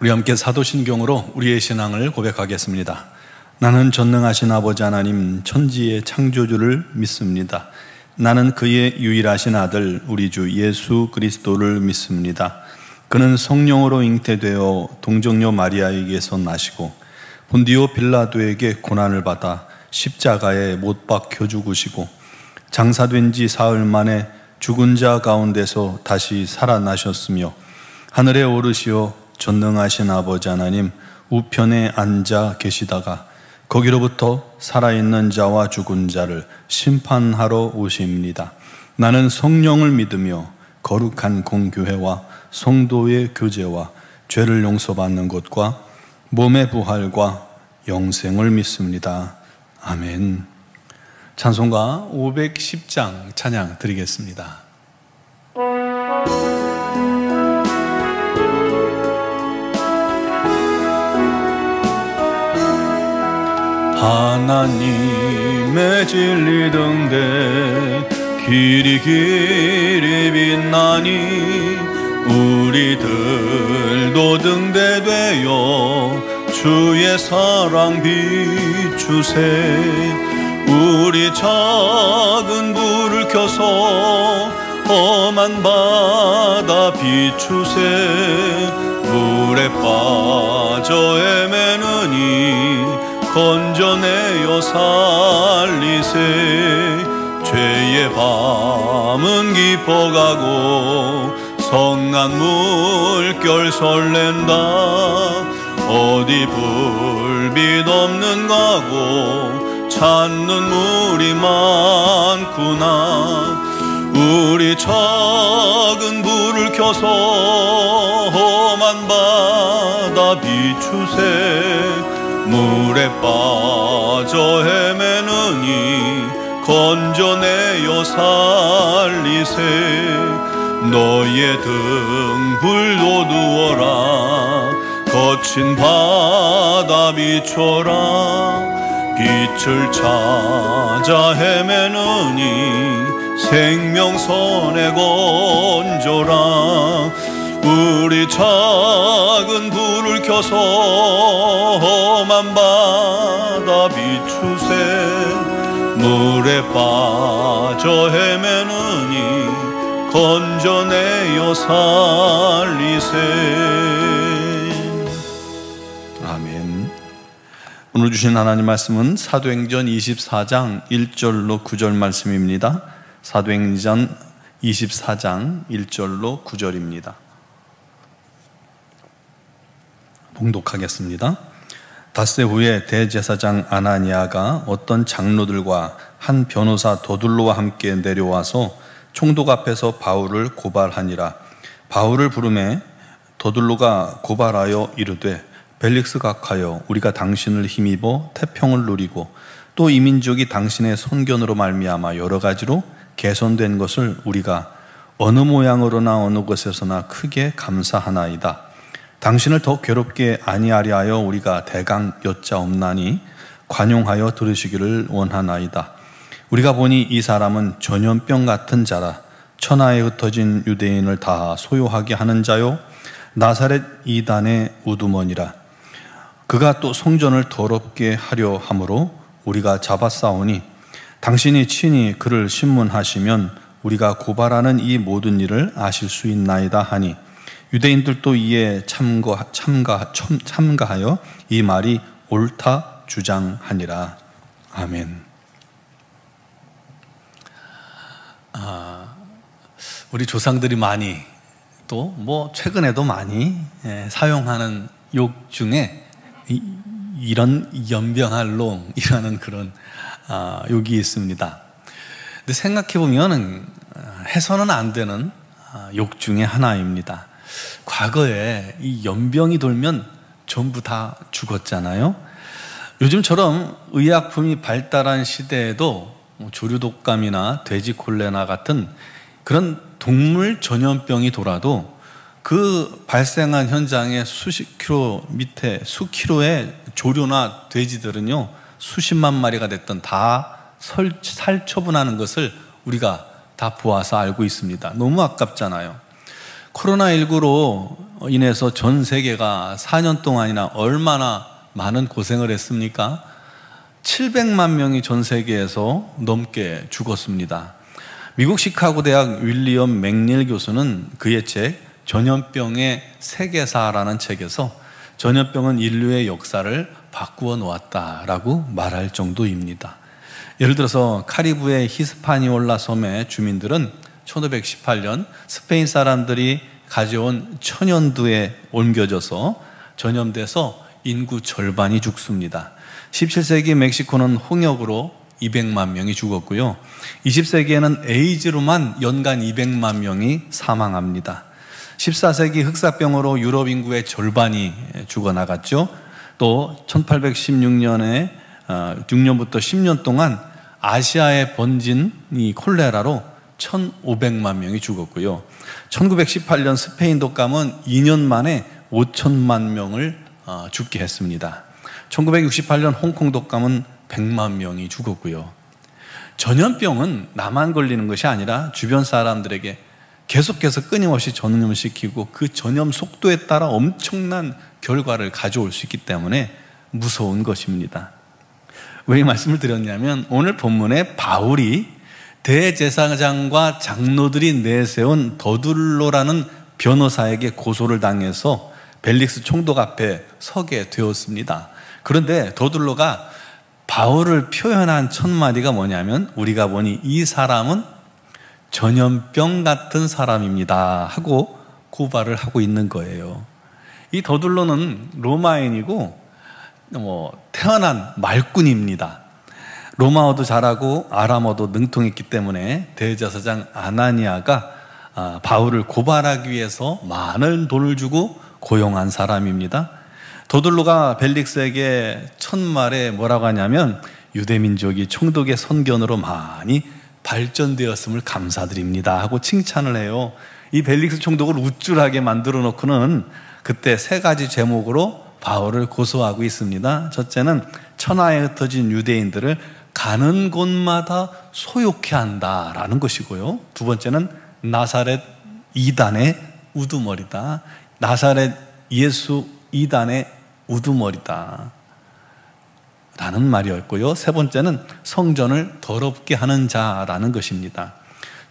우리 함께 사도신경으로 우리의 신앙을 고백하겠습니다. 나는 전능하신 아버지 하나님 천지의 창조주를 믿습니다. 나는 그의 유일하신 아들 우리 주 예수 그리스도를 믿습니다. 그는 성령으로 잉태되어 동정녀 마리아에게서 나시고 본디오 빌라도에게 고난을 받아 십자가에 못 박혀 죽으시고 장사된 지 사흘 만에 죽은 자 가운데서 다시 살아나셨으며 하늘에 오르시어 전능하신 아버지 하나님 우편에 앉아 계시다가 거기로부터 살아있는 자와 죽은 자를 심판하러 오십니다. 나는 성령을 믿으며 거룩한 공교회와 성도의 교제와 죄를 용서받는 것과 몸의 부활과 영생을 믿습니다. 아멘. 찬송가 510장 찬양 드리겠습니다. 하나님의 진리 등대 길이 빛나니 우리들도 등대되어 주의 사랑 비추세. 우리 작은 불을 켜서 험한 바다 비추세. 물에 빠져 헤매느니 건져내어 살리세. 죄의 밤은 깊어가고 성난 물결 설렌다. 어디 불빛 없는 가고 찾는 물이 많구나. 우리 작은 불을 켜서 험한 바다 비추세. 물에 빠져 헤매느니 건져내어 살리세. 너의 등 불도 두어라. 거친 바다 비춰라. 빛을 찾아 헤매느니 생명선에 건져라. 우리 작은 불을 켜서 험한 바다 비추세. 물에 빠져 헤매느니 건져내어 살리세. 아멘. 오늘 주신 하나님 말씀은 사도행전 24장 1절로 9절 말씀입니다. 사도행전 24장 1절로 9절입니다. 봉독하겠습니다. 닷새 후에 대제사장 아나니아가 어떤 장로들과 한 변호사 도둘로와 함께 내려와서 총독 앞에서 바울을 고발하니라. 바울을 부르매 도둘로가 고발하여 이르되 벨릭스 각하여 우리가 당신을 힘입어 태평을 누리고 또 이 민족이 당신의 선견으로 말미암아 여러 가지로 개선된 것을 우리가 어느 모양으로나 어느 곳에서나 크게 감사하나이다. 당신을 더 괴롭게 아니하려 하여 우리가 대강 여짜옵나니 관용하여 들으시기를 원하나이다. 우리가 보니 이 사람은 전염병 같은 자라. 천하에 흩어진 유대인을 다 소요하게 하는 자요 나사렛 이단의 우두머니라. 그가 또 성전을 더럽게 하려 함으로 우리가 잡아싸우니 당신이 친히 그를 신문하시면 우리가 고발하는 이 모든 일을 아실 수 있나이다 하니 유대인들도 이에 참가하여 이 말이 옳다 주장하니라. 아멘. 우리 조상들이 많이 또 최근에도 많이 사용하는 욕 중에 이런 연병할 놈이라는 그런 욕이 있습니다. 근데 생각해보면 해서는 안 되는 욕 중에 하나입니다. 과거에 이 연병이 돌면 전부 다 죽었잖아요. 요즘처럼 의약품이 발달한 시대에도 조류독감이나 돼지콜레라 같은 그런 동물 전염병이 돌아도 그 발생한 현장에 수십 킬로 밑에 수킬로의 조류나 돼지들은요 수십만 마리가 됐던 다 살처분하는 것을 우리가 다 보아서 알고 있습니다. 너무 아깝잖아요. 코로나19로 인해서 전 세계가 4년 동안이나 얼마나 많은 고생을 했습니까? 700만 명이 전 세계에서 넘게 죽었습니다. 미국 시카고 대학 윌리엄 맥닐 교수는 그의 책 전염병의 세계사라는 책에서 전염병은 인류의 역사를 바꾸어 놓았다라고 말할 정도입니다. 예를 들어서 카리브해 히스파니올라 섬의 주민들은 1518년 스페인 사람들이 가져온 천연두에 옮겨져서 전염돼서 인구 절반이 죽습니다. 17세기 멕시코는 홍역으로 200만 명이 죽었고요. 20세기에는 에이즈로만 연간 200만 명이 사망합니다. 14세기 흑사병으로 유럽 인구의 절반이 죽어나갔죠. 또 1816년부터 10년 동안 아시아에 번진 이 콜레라로 1,500만 명이 죽었고요. 1918년 스페인 독감은 2년 만에 5천만 명을 죽게 했습니다. 1968년 홍콩 독감은 100만 명이 죽었고요. 전염병은 나만 걸리는 것이 아니라 주변 사람들에게 계속해서 끊임없이 전염시키고 그 전염 속도에 따라 엄청난 결과를 가져올 수 있기 때문에 무서운 것입니다. 왜 이 말씀을 드렸냐면 오늘 본문에 바울이 대제사장과 장로들이 내세운 더둘로라는 변호사에게 고소를 당해서 벨릭스 총독 앞에 서게 되었습니다. 그런데 더둘로가 바울을 표현한 첫 마디가 뭐냐면 우리가 보니 이 사람은 전염병 같은 사람입니다 하고 고발을 하고 있는 거예요. 이 더둘로는 로마인이고 태어난 말꾼입니다. 로마어도 잘하고 아람어도 능통했기 때문에 대제사장 아나니아가 바울을 고발하기 위해서 많은 돈을 주고 고용한 사람입니다. 더둘로가 벨릭스에게 첫말에 뭐라고 하냐면 유대민족이 총독의 선견으로 많이 발전되었음을 감사드립니다 하고 칭찬을 해요. 이 벨릭스 총독을 우쭐하게 만들어 놓고는 그때 3가지 제목으로 바울을 고소하고 있습니다. 첫째는 천하에 흩어진 유대인들을 가는 곳마다 소욕해 한다라는 것이고요. 두 번째는 나사렛 이단의 우두머리다. 나사렛 예수 이단의 우두머리다 라는 말이었고요. 세 번째는 성전을 더럽게 하는 자라는 것입니다.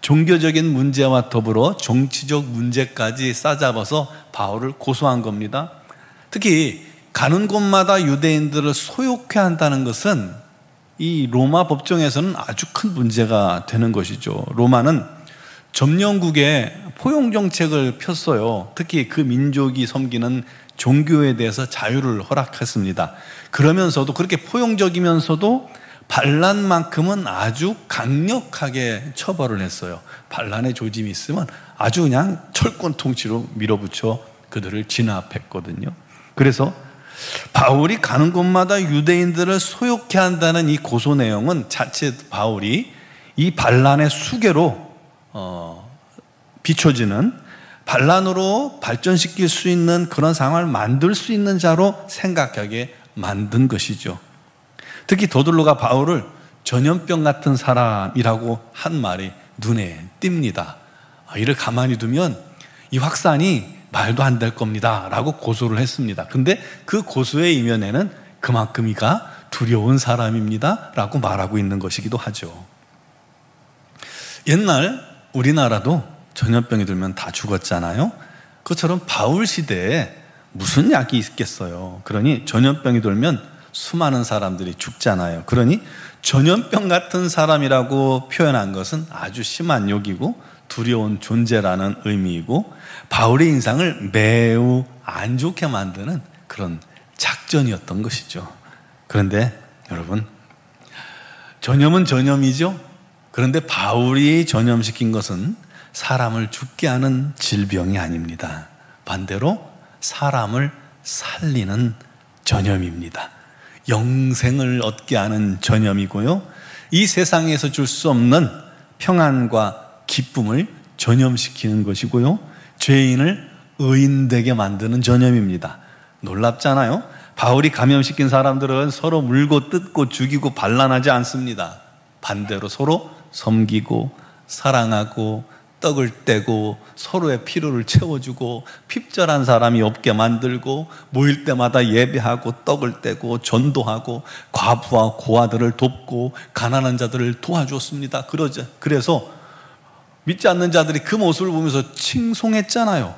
종교적인 문제와 더불어 정치적 문제까지 싸잡아서 바울을 고소한 겁니다. 특히 가는 곳마다 유대인들을 소욕해 한다는 것은 이 로마 법정에서는 아주 큰 문제가 되는 것이죠. 로마는 점령국에 포용 정책을 폈어요. 특히 그 민족이 섬기는 종교에 대해서 자유를 허락했습니다. 그러면서도 그렇게 포용적이면서도 반란만큼은 아주 강력하게 처벌을 했어요. 반란의 조짐이 있으면 아주 그냥 철권 통치로 밀어붙여 그들을 진압했거든요. 그래서 바울이 가는 곳마다 유대인들을 소욕해 한다는 이 고소 내용은 자칫 바울이 이 반란의 수괴로 비춰지는 반란으로 발전시킬 수 있는 그런 상황을 만들 수 있는 자로 생각하게 만든 것이죠. 특히 더둘로가 바울을 전염병 같은 사람이라고 한 말이 눈에 띕니다. 이를 가만히 두면 이 확산이 말도 안 될 겁니다 라고 고소를 했습니다. 근데 그 고소의 이면에는 그만큼 이가 두려운 사람입니다 라고 말하고 있는 것이기도 하죠. 옛날 우리나라도 전염병이 들면 다 죽었잖아요. 그것처럼 바울 시대에 무슨 약이 있겠어요. 그러니 전염병이 돌면 수많은 사람들이 죽잖아요. 그러니 전염병 같은 사람이라고 표현한 것은 아주 심한 욕이고 두려운 존재라는 의미이고 바울의 인상을 매우 안 좋게 만드는 그런 작전이었던 것이죠. 그런데 여러분, 전염은 전염이죠. 그런데 바울이 전염시킨 것은 사람을 죽게 하는 질병이 아닙니다. 반대로 사람을 살리는 전염입니다. 영생을 얻게 하는 전염이고요. 이 세상에서 줄 수 없는 평안과 기쁨을 전염시키는 것이고요. 죄인을 의인되게 만드는 전염입니다. 놀랍잖아요. 바울이 감염시킨 사람들은 서로 물고 뜯고 죽이고 반란하지 않습니다. 반대로 서로 섬기고 사랑하고 떡을 떼고 서로의 필요를 채워주고 핍절한 사람이 없게 만들고 모일 때마다 예배하고 떡을 떼고 전도하고 과부와 고아들을 돕고 가난한 자들을 도와주었습니다. 그래서 믿지 않는 자들이 그 모습을 보면서 칭송했잖아요.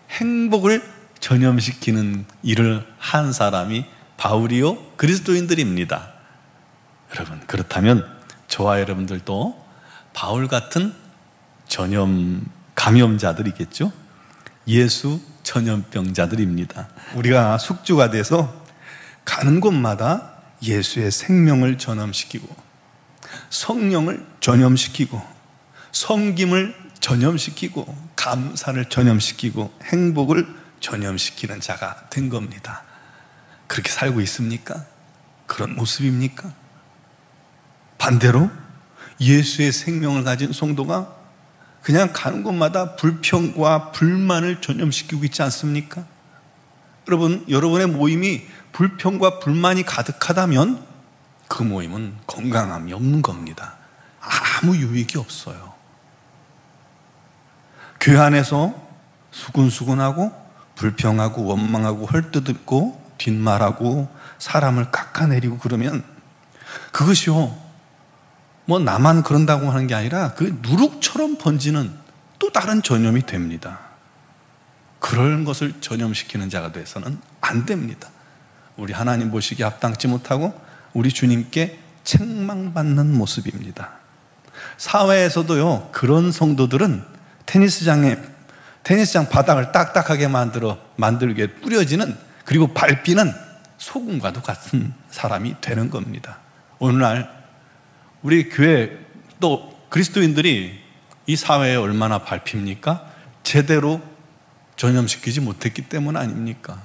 행복을 전염시키는 일을 한 사람이 바울이요 그리스도인들입니다. 여러분, 그렇다면 저와 여러분들도 바울 같은 감염자들이겠죠? 예수 전염병자들입니다. 우리가 숙주가 돼서 가는 곳마다 예수의 생명을 전염시키고 성령을 전염시키고 섬김을 전염시키고 감사를 전염시키고 행복을 전염시키는 자가 된 겁니다. 그렇게 살고 있습니까? 그런 모습입니까? 반대로 예수의 생명을 가진 성도가 그냥 가는 곳마다 불평과 불만을 전염시키고 있지 않습니까? 여러분의 모임이 불평과 불만이 가득하다면 그 모임은 건강함이 없는 겁니다. 아무 유익이 없어요. 교회 안에서 수근수근하고 불평하고 원망하고 헐뜯고 뒷말하고 사람을 깎아내리고 그러면 그것이요 나만 그런다고 하는 게 아니라 그 누룩처럼 번지는 또 다른 전염이 됩니다. 그런 것을 전염시키는 자가 돼서는 안 됩니다. 우리 하나님 보시기에 합당치 못하고 우리 주님께 책망받는 모습입니다. 사회에서도요 그런 성도들은 테니스장 바닥을 딱딱하게 만들게 뿌려지는, 그리고 밟히는 소금과도 같은 사람이 되는 겁니다. 오늘날 우리 교회 또 그리스도인들이 이 사회에 얼마나 밟힙니까? 제대로 전염시키지 못했기 때문 아닙니까?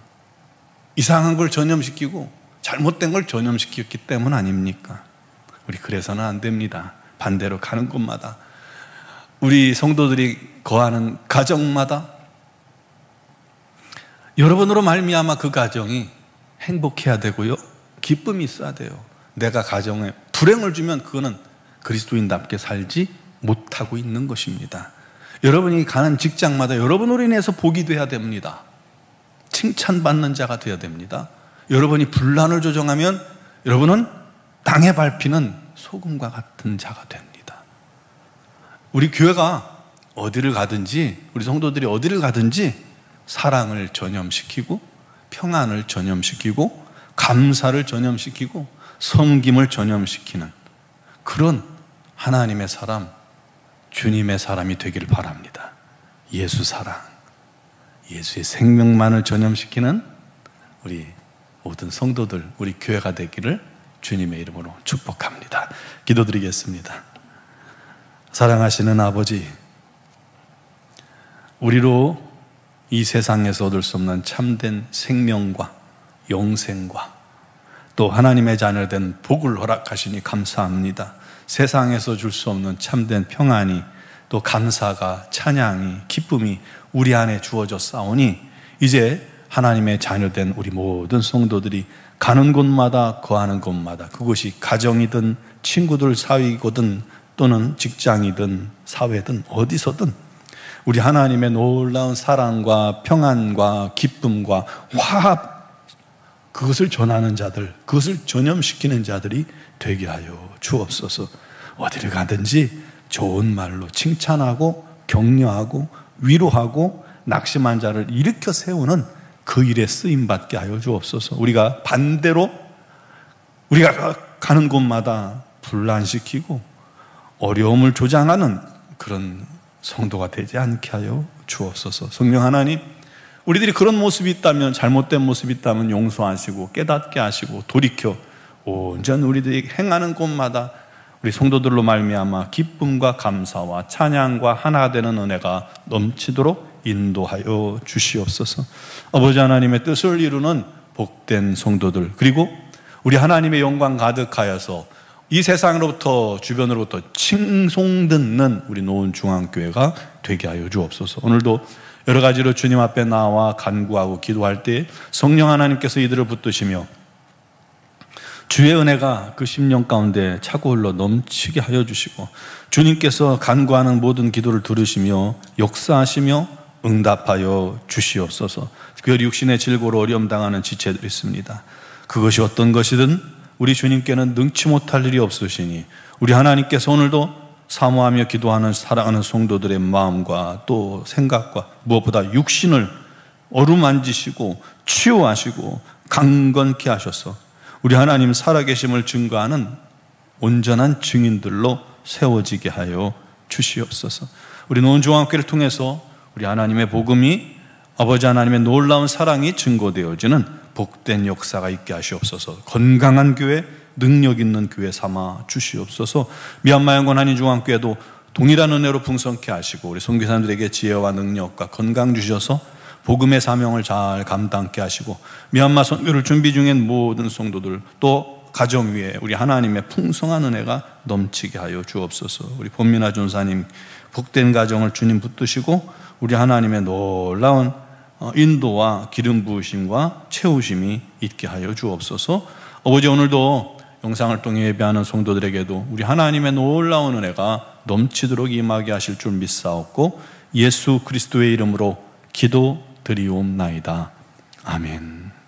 이상한 걸 전염시키고 잘못된 걸 전염시켰기 때문 아닙니까? 우리 그래서는 안 됩니다. 반대로 가는 곳마다 우리 성도들이 거하는 가정마다 여러분으로 말미암아 그 가정이 행복해야 되고요 기쁨이 있어야 돼요. 내가 가정에 불행을 주면 그거는 그리스도인답게 살지 못하고 있는 것입니다. 여러분이 가는 직장마다 여러분으로 인해서 복이 돼야 됩니다. 칭찬받는 자가 돼야 됩니다. 여러분이 분란을 조정하면 여러분은 땅에 밟히는 소금과 같은 자가 됩니다. 우리 교회가 어디를 가든지, 우리 성도들이 어디를 가든지 사랑을 전염시키고 평안을 전염시키고 감사를 전염시키고 섬김을 전염시키는 그런 하나님의 사람, 주님의 사람이 되길 바랍니다. 예수 사랑, 예수의 생명만을 전염시키는 우리 모든 성도들, 우리 교회가 되기를 주님의 이름으로 축복합니다. 기도드리겠습니다. 사랑하시는 아버지, 우리로 이 세상에서 얻을 수 없는 참된 생명과 영생과 또 하나님의 자녀된 복을 허락하시니 감사합니다. 세상에서 줄 수 없는 참된 평안이, 또 감사가, 찬양이, 기쁨이 우리 안에 주어졌사오니 이제 하나님의 자녀된 우리 모든 성도들이 가는 곳마다 거하는 곳마다, 그곳이 가정이든 친구들 사이거든 또는 직장이든 사회든 어디서든 우리 하나님의 놀라운 사랑과 평안과 기쁨과 화합, 그것을 전하는 자들, 그것을 전염시키는 자들이 되게 하여 주옵소서. 어디를 가든지 좋은 말로 칭찬하고 격려하고 위로하고 낙심한 자를 일으켜 세우는 그 일에 쓰임받게 하여 주옵소서. 우리가 반대로 우리가 가는 곳마다 분란시키고 어려움을 조장하는 그런 성도가 되지 않게 하여 주옵소서. 성령 하나님, 우리들이 그런 모습이 있다면, 잘못된 모습이 있다면 용서하시고 깨닫게 하시고 돌이켜 온전 우리들이 행하는 곳마다 우리 성도들로 말미암아 기쁨과 감사와 찬양과 하나 되는 은혜가 넘치도록 인도하여 주시옵소서. 아버지 하나님의 뜻을 이루는 복된 성도들, 그리고 우리 하나님의 영광 가득하여서 이 세상으로부터, 주변으로부터 칭송 듣는 우리 노원중앙교회가 되게 하여 주옵소서. 오늘도 여러 가지로 주님 앞에 나와 간구하고 기도할 때 성령 하나님께서 이들을 붙드시며 주의 은혜가 그 10년 가운데 차고 흘러 넘치게 하여 주시고, 주님께서 간구하는 모든 기도를 들으시며 역사하시며 응답하여 주시옵소서. 특별히 육신의 질고로 어려움 당하는 지체들이 있습니다. 그것이 어떤 것이든 우리 주님께는 능치 못할 일이 없으시니, 우리 하나님께서 오늘도 사모하며 기도하는 사랑하는 성도들의 마음과 또 생각과 무엇보다 육신을 어루만지시고 치유하시고 강건케 하셔서 우리 하나님 살아계심을 증거하는 온전한 증인들로 세워지게 하여 주시옵소서. 우리 노원중앙교회를 통해서 우리 하나님의 복음이, 아버지 하나님의 놀라운 사랑이 증거되어지는 복된 역사가 있게 하시옵소서. 건강한 교회, 능력 있는 교회 삼아 주시옵소서. 미얀마 영권 한인중앙교회도 동일한 은혜로 풍성케 하시고 우리 선교사님들에게 지혜와 능력과 건강 주셔서 복음의 사명을 잘 감당케 하시고, 미얀마 선교를 준비 중인 모든 성도들 또 가정 위에 우리 하나님의 풍성한 은혜가 넘치게 하여 주옵소서. 우리 본민아 전사님 복된 가정을 주님 붙드시고 우리 하나님의 놀라운 인도와 기름 부으심과 채우심이 있게 하여 주옵소서. 아버지, 오늘도 영상을 통해 예배하는 성도들에게도 우리 하나님의 놀라운 은혜가 넘치도록 임하게 하실 줄 믿사옵고 예수 그리스도의 이름으로 기도드리옵나이다. 아멘.